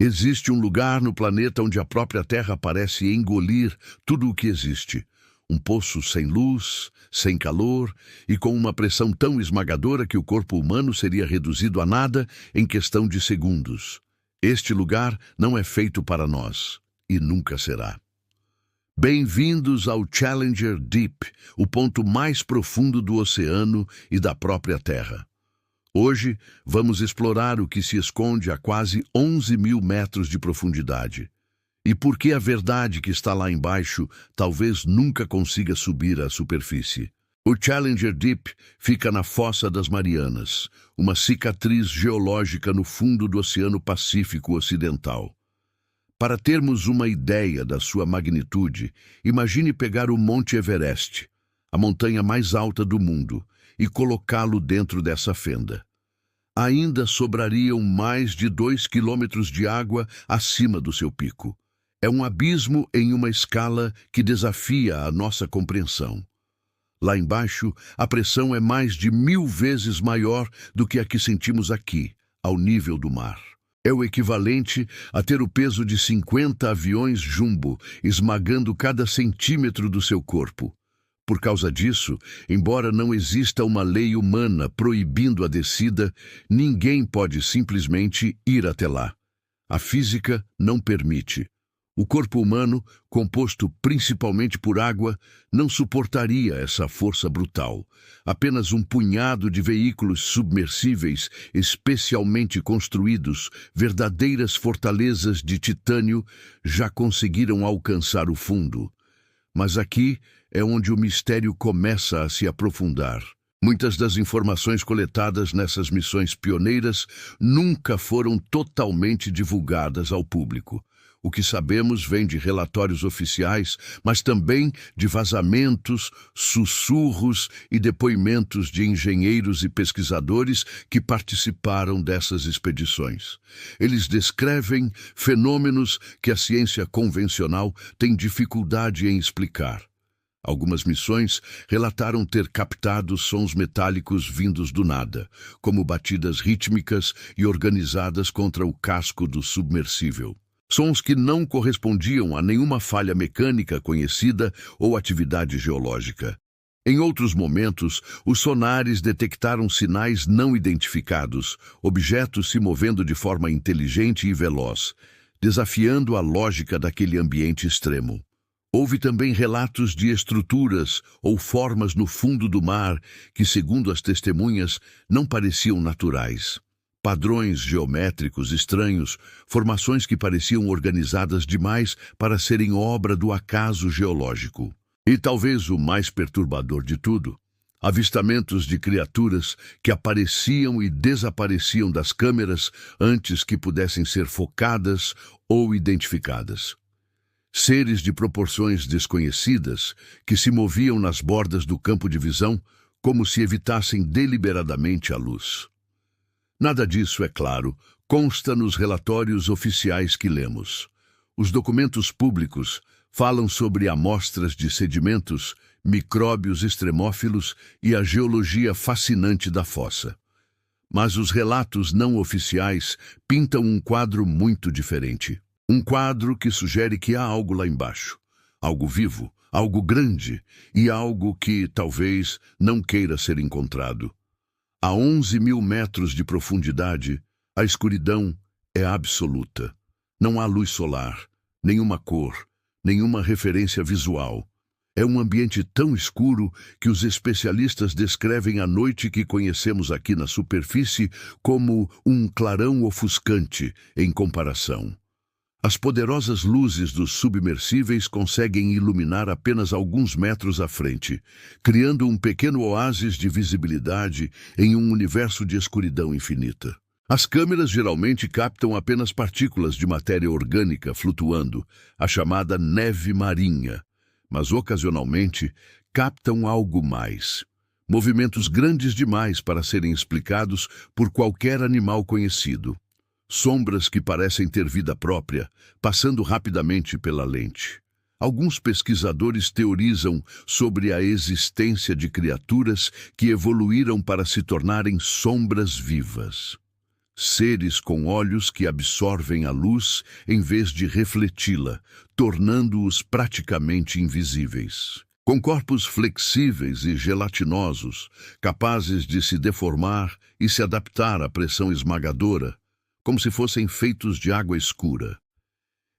Existe um lugar no planeta onde a própria Terra parece engolir tudo o que existe. Um poço sem luz, sem calor e com uma pressão tão esmagadora que o corpo humano seria reduzido a nada em questão de segundos. Este lugar não é feito para nós e nunca será. Bem-vindos ao Challenger Deep, o ponto mais profundo do oceano e da própria Terra. Hoje, vamos explorar o que se esconde a quase 11.000 metros de profundidade. E por que a verdade que está lá embaixo talvez nunca consiga subir à superfície. O Challenger Deep fica na Fossa das Marianas, uma cicatriz geológica no fundo do Oceano Pacífico Ocidental. Para termos uma ideia da sua magnitude, imagine pegar o Monte Everest, a montanha mais alta do mundo, e colocá-lo dentro dessa fenda. Ainda sobrariam mais de 2 quilômetros de água acima do seu pico. É um abismo em uma escala que desafia a nossa compreensão. Lá embaixo, a pressão é mais de 1000 vezes maior do que a que sentimos aqui, ao nível do mar. É o equivalente a ter o peso de 50 aviões jumbo esmagando cada centímetro do seu corpo. Por causa disso, embora não exista uma lei humana proibindo a descida, ninguém pode simplesmente ir até lá. A física não permite. O corpo humano, composto principalmente por água, não suportaria essa força brutal. Apenas um punhado de veículos submersíveis, especialmente construídos, verdadeiras fortalezas de titânio, já conseguiram alcançar o fundo. Mas aqui é onde o mistério começa a se aprofundar. Muitas das informações coletadas nessas missões pioneiras nunca foram totalmente divulgadas ao público. O que sabemos vem de relatórios oficiais, mas também de vazamentos, sussurros e depoimentos de engenheiros e pesquisadores que participaram dessas expedições. Eles descrevem fenômenos que a ciência convencional tem dificuldade em explicar. Algumas missões relataram ter captado sons metálicos vindos do nada, como batidas rítmicas e organizadas contra o casco do submersível. Sons que não correspondiam a nenhuma falha mecânica conhecida ou atividade geológica. Em outros momentos, os sonares detectaram sinais não identificados, objetos se movendo de forma inteligente e veloz, desafiando a lógica daquele ambiente extremo. Houve também relatos de estruturas ou formas no fundo do mar que, segundo as testemunhas, não pareciam naturais. Padrões geométricos estranhos, formações que pareciam organizadas demais para serem obra do acaso geológico. E talvez o mais perturbador de tudo, avistamentos de criaturas que apareciam e desapareciam das câmeras antes que pudessem ser focadas ou identificadas. Seres de proporções desconhecidas que se moviam nas bordas do campo de visão como se evitassem deliberadamente a luz. Nada disso, é claro, consta nos relatórios oficiais que lemos. Os documentos públicos falam sobre amostras de sedimentos, micróbios extremófilos e a geologia fascinante da fossa. Mas os relatos não oficiais pintam um quadro muito diferente. Um quadro que sugere que há algo lá embaixo, algo vivo, algo grande e algo que, talvez, não queira ser encontrado. A 11.000 metros de profundidade, a escuridão é absoluta. Não há luz solar, nenhuma cor, nenhuma referência visual. É um ambiente tão escuro que os especialistas descrevem a noite que conhecemos aqui na superfície como um clarão ofuscante em comparação. As poderosas luzes dos submersíveis conseguem iluminar apenas alguns metros à frente, criando um pequeno oásis de visibilidade em um universo de escuridão infinita. As câmeras geralmente captam apenas partículas de matéria orgânica flutuando, a chamada neve marinha, mas ocasionalmente captam algo mais. Movimentos grandes demais para serem explicados por qualquer animal conhecido. Sombras que parecem ter vida própria, passando rapidamente pela lente. Alguns pesquisadores teorizam sobre a existência de criaturas que evoluíram para se tornarem sombras vivas. seres com olhos que absorvem a luz em vez de refleti-la, tornando-os praticamente invisíveis. Com corpos flexíveis e gelatinosos, capazes de se deformar e se adaptar à pressão esmagadora, como se fossem feitos de água escura.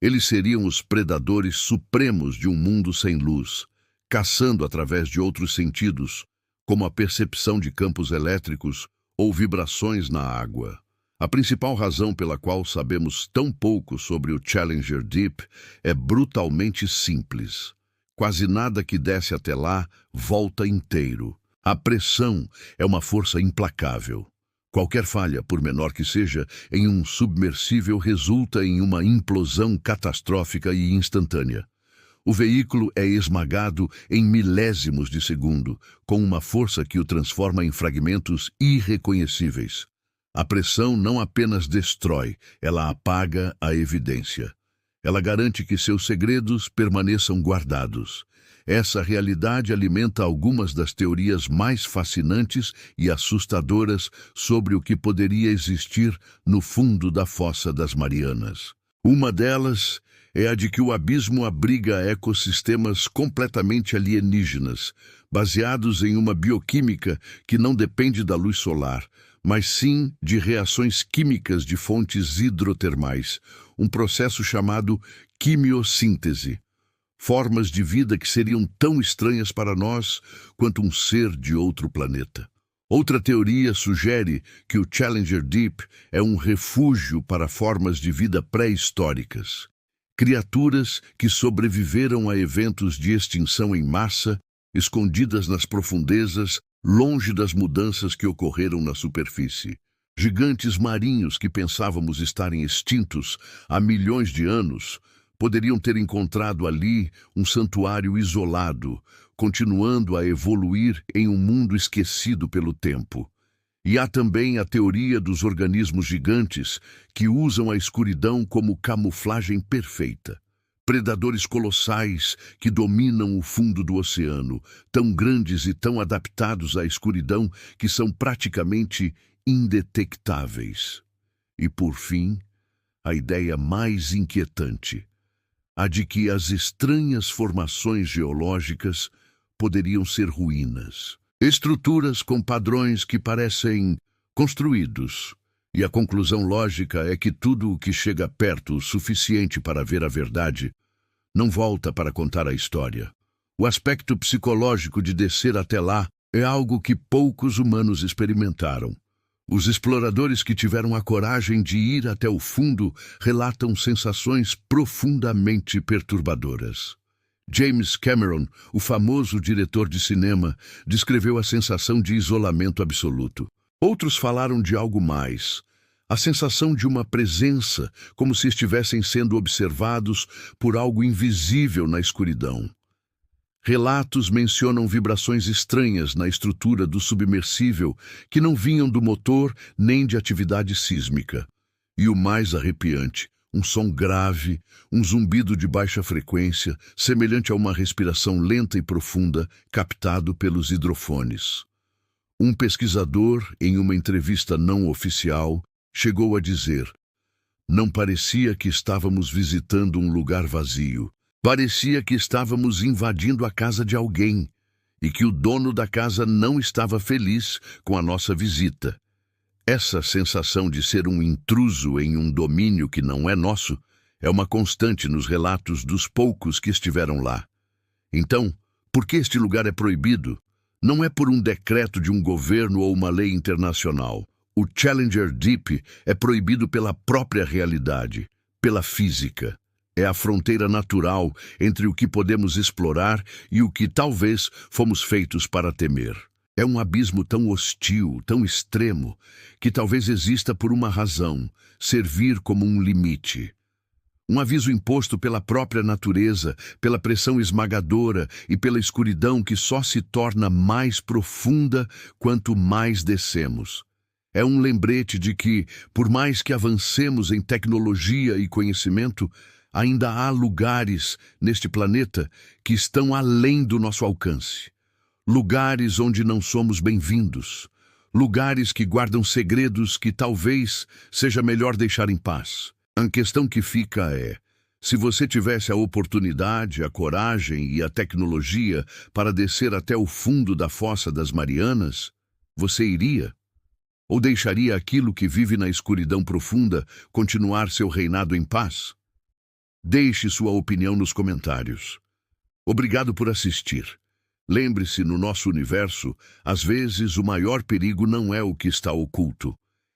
Eles seriam os predadores supremos de um mundo sem luz, caçando através de outros sentidos, como a percepção de campos elétricos ou vibrações na água. A principal razão pela qual sabemos tão pouco sobre o Challenger Deep é brutalmente simples. Quase nada que desce até lá volta inteiro. A pressão é uma força implacável. Qualquer falha, por menor que seja, em um submersível resulta em uma implosão catastrófica e instantânea. O veículo é esmagado em milésimos de segundo, com uma força que o transforma em fragmentos irreconhecíveis. A pressão não apenas destrói, ela apaga a evidência. Ela garante que seus segredos permaneçam guardados. Essa realidade alimenta algumas das teorias mais fascinantes e assustadoras sobre o que poderia existir no fundo da Fossa das Marianas. Uma delas é a de que o abismo abriga ecossistemas completamente alienígenas, baseados em uma bioquímica que não depende da luz solar, mas sim de reações químicas de fontes hidrotermais, um processo chamado quimiossíntese. Formas de vida que seriam tão estranhas para nós quanto um ser de outro planeta. Outra teoria sugere que o Challenger Deep é um refúgio para formas de vida pré-históricas. Criaturas que sobreviveram a eventos de extinção em massa, escondidas nas profundezas, longe das mudanças que ocorreram na superfície. Gigantes marinhos que pensávamos estarem extintos há milhões de anos poderiam ter encontrado ali um santuário isolado, continuando a evoluir em um mundo esquecido pelo tempo. E há também a teoria dos organismos gigantes que usam a escuridão como camuflagem perfeita. Predadores colossais que dominam o fundo do oceano, tão grandes e tão adaptados à escuridão que são praticamente indetectáveis. E, por fim, a ideia mais inquietante, a de que as estranhas formações geológicas poderiam ser ruínas, estruturas com padrões que parecem construídos. E a conclusão lógica é que tudo o que chega perto o suficiente para ver a verdade não volta para contar a história. O aspecto psicológico de descer até lá é algo que poucos humanos experimentaram. Os exploradores que tiveram a coragem de ir até o fundo relatam sensações profundamente perturbadoras. James Cameron, o famoso diretor de cinema, descreveu a sensação de isolamento absoluto. Outros falaram de algo mais. A sensação de uma presença, como se estivessem sendo observados por algo invisível na escuridão. Relatos mencionam vibrações estranhas na estrutura do submersível que não vinham do motor nem de atividade sísmica. E o mais arrepiante, um som grave, um zumbido de baixa frequência, semelhante a uma respiração lenta e profunda captado pelos hidrofones. Um pesquisador, em uma entrevista não oficial, chegou a dizer: "Não parecia que estávamos visitando um lugar vazio. Parecia que estávamos invadindo a casa de alguém e que o dono da casa não estava feliz com a nossa visita. Essa sensação de ser um intruso em um domínio que não é nosso é uma constante nos relatos dos poucos que estiveram lá. Então, por que este lugar é proibido? Não é por um decreto de um governo ou uma lei internacional. O Challenger Deep é proibido pela própria realidade, pela física. É a fronteira natural entre o que podemos explorar e o que talvez fomos feitos para temer. É um abismo tão hostil, tão extremo, que talvez exista por uma razão: servir como um limite. Um aviso imposto pela própria natureza, pela pressão esmagadora e pela escuridão que só se torna mais profunda quanto mais descemos. É um lembrete de que, por mais que avancemos em tecnologia e conhecimento, ainda há lugares neste planeta que estão além do nosso alcance. Lugares onde não somos bem-vindos. Lugares que guardam segredos que talvez seja melhor deixar em paz. A questão que fica é: se você tivesse a oportunidade, a coragem e a tecnologia para descer até o fundo da Fossa das Marianas, você iria? Ou deixaria aquilo que vive na escuridão profunda continuar seu reinado em paz? Deixe sua opinião nos comentários. Obrigado por assistir. Lembre-se, no nosso universo, às vezes o maior perigo não é o que está oculto.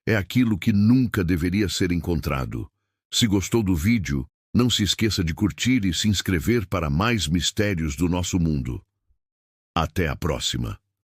É aquilo que nunca deveria ser encontrado. Se gostou do vídeo, não se esqueça de curtir e se inscrever para mais mistérios do nosso mundo. Até a próxima!